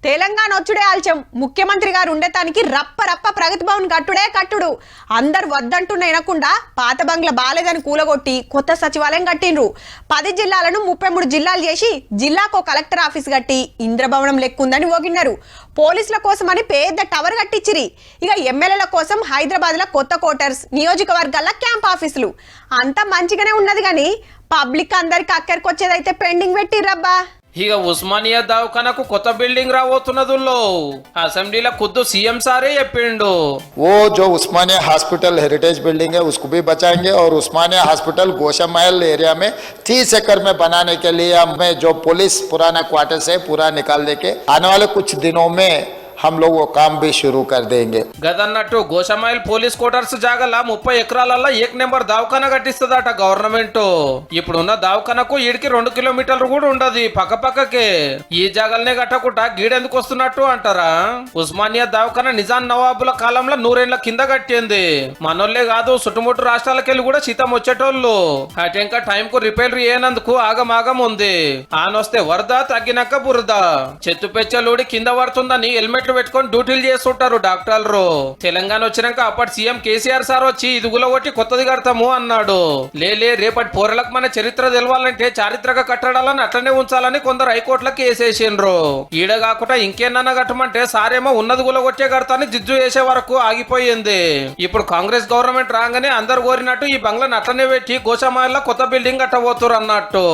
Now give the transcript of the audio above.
తెలంగాణ వచ్చుడే ఆల్చం ముఖ్యమంత్రి గారు ఉండేతానికి రప్ప రప్ప ప్రగతి భవన్ కట్టుడు అందరు వద్దంటున్న వినకుండా పాత బంగ్లా బాలేదని కూలగొట్టి కొత్త సచివాలయం కట్టిండ్రు 10 జిల్లాలను 33 జిల్లాలు చేసి జిల్లాకో కలెక్టర్ ఆఫీస్ కట్టి ఇంద్రభవనం లెక్కుందని ఓగిన్నారు పోలీసుల కోసమని పెద్ద టవర్ కట్టించిరి ఇక ఎమ్మెల్యేల కోసం హైదరాబాద్ లో కొత్త క్వార్టర్స్ నియోజకవర్గాల క్యాంప్ ఆఫీసులు అంతా మంచిగానే ఉన్నది కానీ పబ్లిక్ అందరికి అక్కడికొచ్చేదైతే పెండింగ్ పెట్టిర్రబ్బా ఇక ఉస్మానియా దవాఖానకు కొత్త బిల్డింగ్ రాబోతున్నదుల్లో అసెంబ్లీలో ఖుద్దు సీఎం సారే చెప్పిండు वो जो उस्मानिया हॉस्पिटल हेरिटेज बिल्डिंग है उसको भी बचाएंगे और उस्मानिया हॉस्पिटल गोशा महल एरिया में 30 एकड़ में बनाने के लिए हमें जो पुलिस पुराना क्वार्टर्स है पूरा निकाल देके आने वाले कुछ दिनों में हम लोग वो काम भी शुरू कर देंगे గదన్నట్టు గోషామైల్ పోలీస్ క్వార్టర్స్ జాగల 30 ఎకరాలలో 1 నెంబర్ దవాఖాన కట్టిస్తుందట గవర్నమెంట్ ఇప్పుడున్న దవాఖానకు ఈడికి 2 కిలోమీటర్లు కూడా ఉండదు పక్కకే ఈ జాగలనే కట్టకుండా గీడెందుకు వస్తున్నట్టు అంటారా ఉస్మానియా దవాఖాన నిజాం నవాబుల కాలంలో 100 ఏళ్ల కింద కట్టింది మనోళ్లే కాదు చుట్టుముట్టు రాష్ట్రాలకెళ్ళి కూడా శీతం వచ్చేటోళ్ళు అటెంక టైం కు రిపేర్ చేయనందుకు ఆగమాగం ఉంది ఆనొస్తే వరద తగ్గినాక బురద చెత్త పెచ్చలూడి కింద పడుతుందని హెల్మెట్ పెట్టుకొని డ్యూటీలు చేస్తుంటారు డాక్టర్లు తెలంగాణ వచ్చినాక అప్పటి సీఎం కేసీఆర్ సార్ వచ్చి ఇదుగులో కొట్టి కొత్తది కడతాము అన్నాడు లేలే రేపటి పోరలకు మన చరిత్ర తెలవాలంటే చారిత్రక కట్టడాలను అట్లనే ఉంచాలని కొందరు హైకోర్టులకు కేసేసిండ్రు ఈడ కాకుండా ఇంకేనన్నా కట్టమంటే సారేమో ఉన్నది గుల కొట్టే కడతాని జిజ్జు వేసే వరకు ఆగిపోయింది ఇప్పుడు కాంగ్రెస్ గవర్నమెంట్ రాగానే అందరు కోరినట్టు ఈ బంగ్లాను అట్లనే పెట్టి గోషామాయిల్లో కొత్త బిల్డింగ్ కట్టబోతున్నారు అన్నట్టు